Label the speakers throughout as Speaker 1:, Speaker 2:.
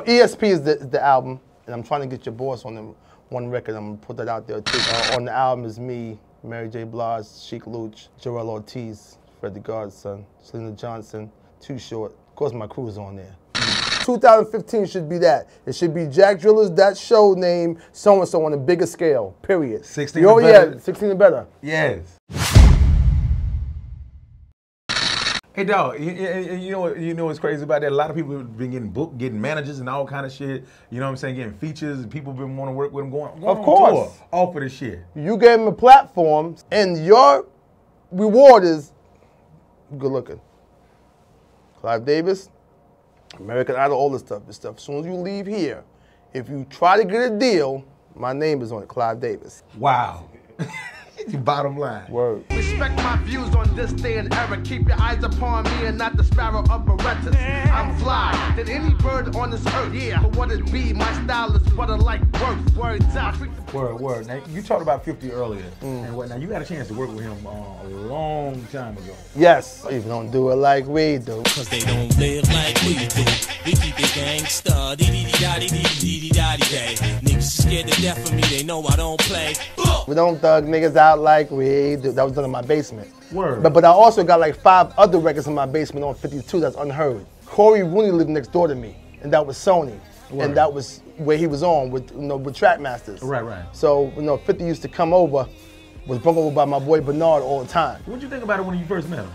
Speaker 1: ESP is the album, and I'm trying to get your boss on the one record. I'm gonna put that out there too. On the album is me, Mary J. Blige, Sheik Luch, Joel Ortiz, Fred the Godson, Selena Johnson, Too Short. Of course, my crew's on there. 2015 should be that. It should be Jack Driller's that show name, so-and-so on a bigger scale, period.
Speaker 2: 16 and better?
Speaker 1: Yeah, 16 and better.
Speaker 2: Yes. Hey dog, you know what's crazy about that? A lot of people have been getting booked, getting managers and all kind of shit. You know what I'm saying? Getting features, and people been wanting to work with them, going
Speaker 1: of course.
Speaker 2: On tour, off of this shit.
Speaker 1: You gave them a platform, and your reward is good looking. Clive Davis, American Idol, all this stuff. As soon as you leave here, if you try to get a deal, my name is on it, Clive Davis.
Speaker 2: Wow. Bottom line.
Speaker 1: Word.
Speaker 3: Respect my views on this day and era. Keep your eyes upon me and not the sparrow of Berettas. I'm fly than any bird on this earth. Yeah, for what it be, my style is butter like worth. Words out.
Speaker 2: Word. Now, you talked about 50 earlier. And what? Now, you had a chance to work with him a long time ago.
Speaker 1: Yes. Even don't do it like we do.
Speaker 4: Cause they don't live like we do. We keep it gangsta. Dee-dee-dee-da-dee-dee-dee-dee-da-dee-day. Niggas is scared to death of me. They know I don't play.
Speaker 1: We don't thug niggas out like we do. That was done in my basement.
Speaker 2: Word.
Speaker 1: But I also got like 5 other records in my basement on 52 that's unheard. Corey Rooney lived next door to me, and that was Sony. Word. And that was where he was on with with Trackmasters.
Speaker 2: Right.
Speaker 1: So 50 used to come over, was brought over by my boy Bernard all the time.
Speaker 2: What'd you think about it when you first met him?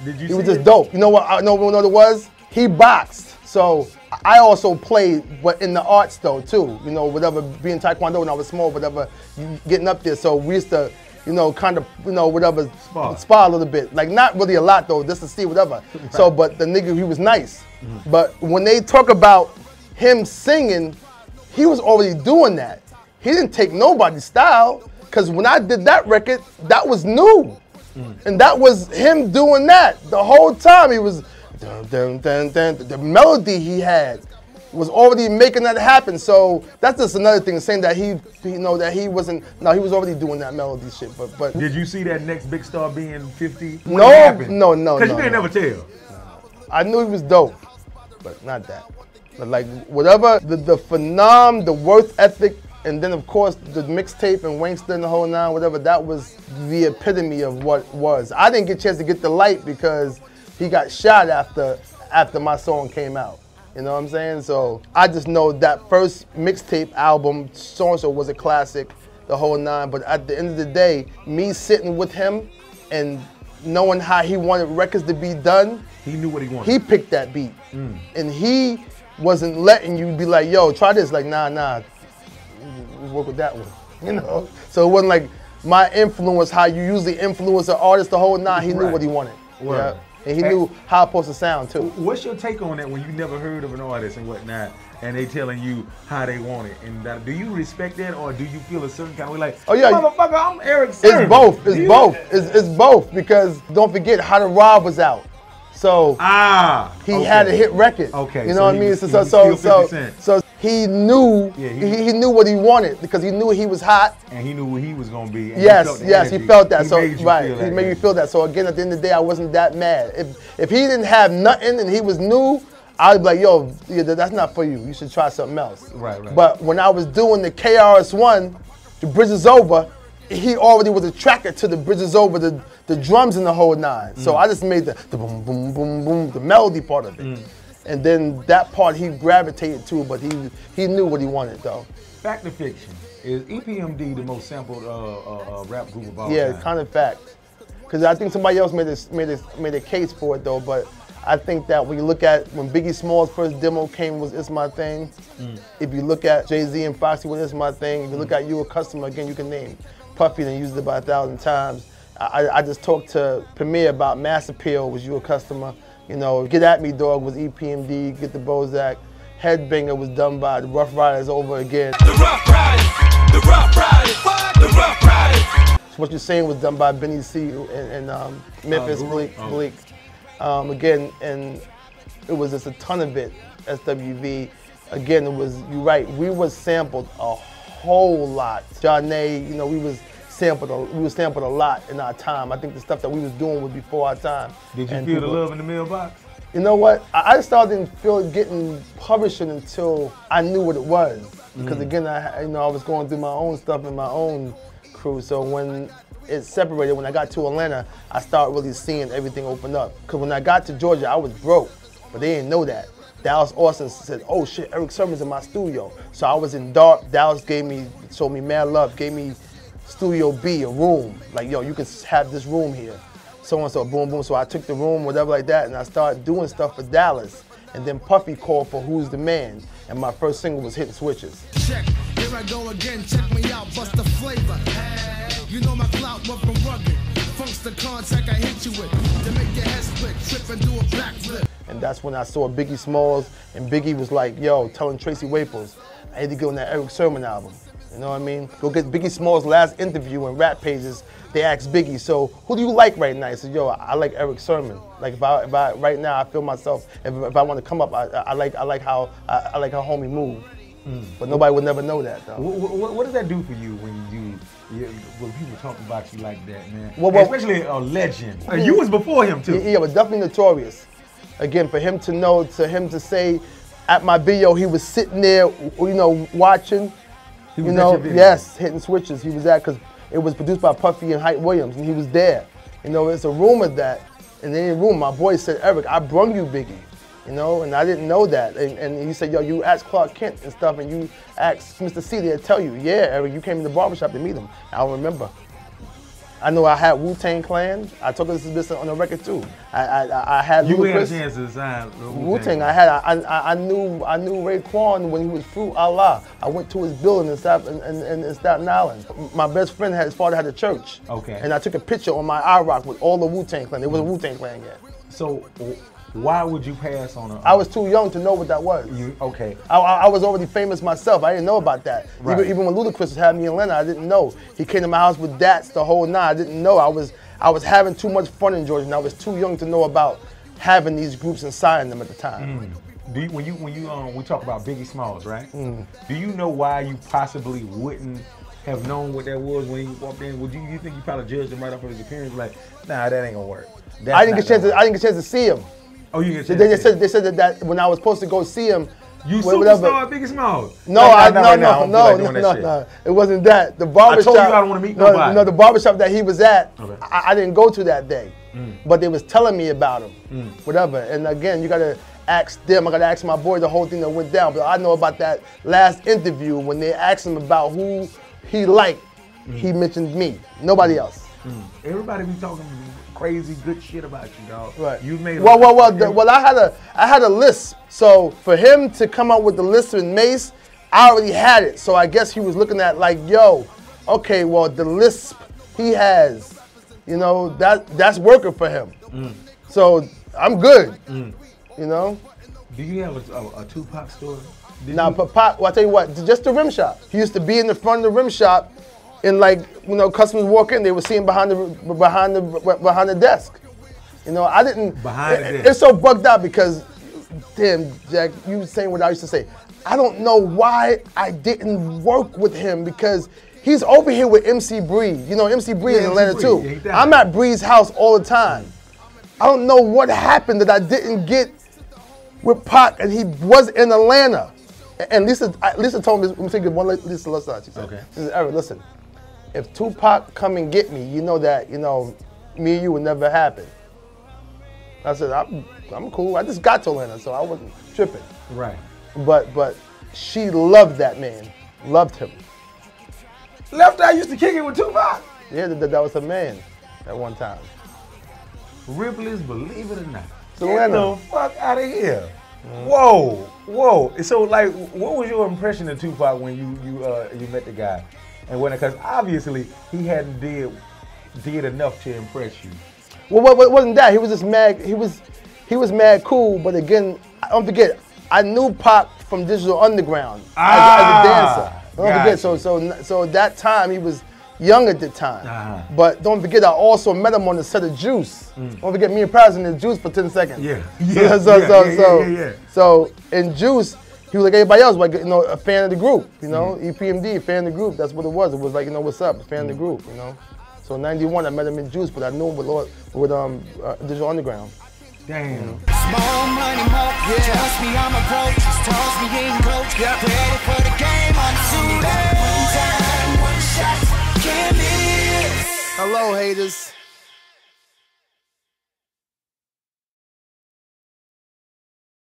Speaker 2: Did you?
Speaker 1: He was just dope. You know what? I know what it was. He boxed. So I also played, but in the arts though too. Whatever, being Taekwondo when I was small, whatever, getting up there. So we used to, kind of, whatever, spar a little bit. Like not really a lot though, just to see whatever. Right. So, but the nigga, he was nice. But when they talk about him singing, he was already doing that. He didn't take nobody's style, because when I did that record, that was new. And that was him doing that. The whole time he was, the melody he had was already making that happen. So that's just another thing, saying that he wasn't. No, he was already doing that melody shit. But
Speaker 2: did you see that next big star being 50?
Speaker 1: No.
Speaker 2: Because you can't never tell.
Speaker 1: I knew he was dope, but not that. But like whatever the phenom, the worth ethic, and then of course the mixtape and Wankster and the whole nine, whatever. That was the epitome of what was. I didn't get a chance to get the light because he got shot after my song came out. You know what I'm saying? So I just know that first mixtape album, so-and-so, was a classic, the whole nine. But at the end of the day, me sitting with him and knowing how he wanted records to be done,
Speaker 2: he knew what he wanted.
Speaker 1: He picked that beat. And he wasn't letting you be like, yo, try this. Like, nah, we work with that one. So it wasn't like my influence, how you usually influence an artist, the whole nine. He knew what he wanted.
Speaker 2: Right.
Speaker 1: Yeah? And he knew how it's supposed to sound too.
Speaker 2: What's your take on that when you never heard of an artist and whatnot, and they telling you how they want it? And do you respect that, or do you feel a certain kind of way like, oh yeah, motherfucker, I'm Erick?
Speaker 1: It's both. It's both. It's both, because don't forget, How to Rob was out. So he had a hit record.
Speaker 2: Okay.
Speaker 1: You know what I mean? So he knew he knew what he wanted, because he knew he was hot.
Speaker 2: And he knew where he was gonna be.
Speaker 1: Yes, he felt that.
Speaker 2: He
Speaker 1: made me feel that. So again, at the end of the day, I wasn't that mad. If he didn't have nothing and he was new, I'd be like, yo, that's not for you. You should try something else.
Speaker 2: Right.
Speaker 1: But when I was doing the KRS-One, The Bridge Is Over, he already was attracted to The Bridge Is Over, the drums and the whole nine. So I just made the boom, boom, boom, boom, the melody part of it. And then that part he gravitated to, but he knew what he wanted though.
Speaker 2: Fact or fiction? Is EPMD the most sampled rap group of all time?
Speaker 1: Yeah, kind of fact. Because I think somebody else made a case for it though, but I think that when you look at when Biggie Small's first demo came was It's My Thing. If you look at Jay-Z and Foxy with It's My Thing, if you look at You a Customer, again, you can name Puffy and used it about 1,000 times. I just talked to Premier about Mass Appeal, was You a Customer. Get At Me Dog was EPMD, Get the Bozak. Headbanger was done by the Rough Riders over again.
Speaker 4: The Rough Riders, the Rough Riders, the Rough Riders.
Speaker 1: So What You're Saying was done by Benny C and Memphis Bleak. Again, and it was just a ton of it, SWV. Again, you're right, we was sampled a whole lot. Johnny, we was sampled a lot in our time. I think the stuff that we was doing was before our time.
Speaker 2: Did you feel the love in the mailbox?
Speaker 1: You know what? I started didn't feel getting publishing until I knew what it was. Because again, I was going through my own stuff in my own crew. So when it separated, when I got to Atlanta, I started really seeing everything open up. Because when I got to Georgia, I was broke, but they didn't know that. Dallas Austin said, "Oh shit, Erick Sermon's in my studio." So I was in dark. Dallas showed me mad love, gave me Studio B, a room. Like, yo, you can have this room here. So and so, boom, boom. So I took the room, whatever like that, and I started doing stuff for Dallas. And then Puffy called for Who's the Man, and my first single was Hitting Switches.
Speaker 3: Check, here I go again, check me out, bust the flavor. You know my clout went from rugged. Funk's the contact I hit you with, to make your head split, trip and do a backflip.
Speaker 1: And that's when I saw Biggie Smalls, and Biggie was like, yo, telling Tracy Waples, I had to get on that Erick Sermon album. You know what I mean? Go get Biggie Smalls' last interview in Rap Pages. They asked Biggie, so who do you like right now? He said, yo, I like Erick Sermon. Like if I right now I feel myself. If I want to come up, I like how homie move. But nobody would never know that though.
Speaker 2: What does that do for you when people talk about you like that, man?
Speaker 1: Well,
Speaker 2: especially a legend. You was before him too.
Speaker 1: Yeah, but definitely notorious. Again, for him to say, at my video he was sitting there, watching. Yes, Hitting Switches. He was at, because it was produced by Puffy and Hype Williams, and he was there. It's a rumor that, and in the room, my boy said, Erick, I brung you Biggie, and I didn't know that. And he said, yo, you asked Clark Kent and stuff, and you asked Mr. C, they'll tell you, yeah, Erick, you came in the barbershop to meet him. I don't remember. I know I had Wu-Tang Clan. I told this on the record too. I had
Speaker 2: you had a
Speaker 1: Ludacris.
Speaker 2: chance to sign
Speaker 1: Wu-Tang. I knew Raekwon when he was Fruit Allah. I went to his building in Staten Island. My best friend his father had a church.
Speaker 2: Okay.
Speaker 1: And I took a picture on my iRock with all the Wu-Tang Clan. There wasn't Wu-Tang Clan yet.
Speaker 2: So why would you pass on
Speaker 1: I was too young to know what that was.
Speaker 2: Okay.
Speaker 1: I was already famous myself. I didn't know about that.
Speaker 2: Right.
Speaker 1: Even when Ludacris had me in Atlanta, I didn't know. He came to my house with Dats the whole nine. I didn't know. I was having too much fun in Georgia, and I was too young to know about having these groups and signing them at the time.
Speaker 2: When we talk about Biggie Smalls, right? Do you know why you possibly wouldn't have known what that was when he walked in? You think you probably judged him right off of his appearance, like, nah, that ain't gonna work?
Speaker 1: I didn't get a chance to see him.
Speaker 2: Oh, you get
Speaker 1: They said that when I was supposed to go see him.
Speaker 2: You superstar Biggie Smalls?
Speaker 1: No, no. It wasn't that. The barbershop.
Speaker 2: I told you I don't want to meet nobody.
Speaker 1: No, the barbershop that he was at, I didn't go to that day. But they was telling me about him, whatever. And again, you gotta ask them. I gotta ask my boy the whole thing that went down. But I know about that last interview when they asked him about who he liked. He mentioned me, nobody else.
Speaker 2: Everybody be talking crazy good shit about you, dog.
Speaker 1: Right.
Speaker 2: You made
Speaker 1: well, I had a list. So for him to come out with the list with Mace, I already had it. So I guess he was looking at like, yo, okay, well the lisp he has, that's working for him. So I'm good.
Speaker 2: Do you have a Tupac story?
Speaker 1: Pop, well, I tell you what, just the rim shop. He used to be in the front of the rim shop. And customers walk in, they would see him behind the desk. I didn't.
Speaker 2: Behind the desk.
Speaker 1: It's so bugged out because, damn, Jack, you were saying what I used to say. I don't know why I didn't work with him because he's over here with MC Bree. MC Bree in Atlanta too. I'm at Bree's house all the time. I don't know what happened that I didn't get with Pac and he was in Atlanta. And Lisa told me, let me take one Lisa Lassan. She said,
Speaker 2: okay.
Speaker 1: She said, Erick, listen. If Tupac come and get me, you know that, me and you would never happen. I said, I'm cool. I just got to Atlanta, so I wasn't tripping.
Speaker 2: Right.
Speaker 1: But she loved that man, loved him.
Speaker 2: Left Eye used to kick it with Tupac?
Speaker 1: Yeah, that was her man at one time.
Speaker 2: Ripley's Believe It or Not.
Speaker 1: So
Speaker 2: Get the fuck out of here. Whoa. So what was your impression of Tupac when you met the guy? And because obviously he hadn't did enough to impress you.
Speaker 1: Well, what wasn't that? He was just mad. He was mad cool. But again, don't forget, I knew Pac from Digital Underground as a dancer. Don't forget. So that time he was young at the time. But don't forget, I also met him on the set of Juice. Don't forget, me and Praz in the Juice for 10 seconds. So in Juice, he was like everybody else, like a fan of the group, EPMD, a fan of the group. That's what it was. It was like, what's up, a fan of the group, So in '91, I met him in Juice, but I knew him with Digital Underground.
Speaker 2: Damn.
Speaker 5: Small money, more. Yeah. Trust me, I'm a pro. Just toss me in, coach. Yep. Ready for the game. I'm suited. One time, one shot. Can't miss.
Speaker 1: Hello, haters.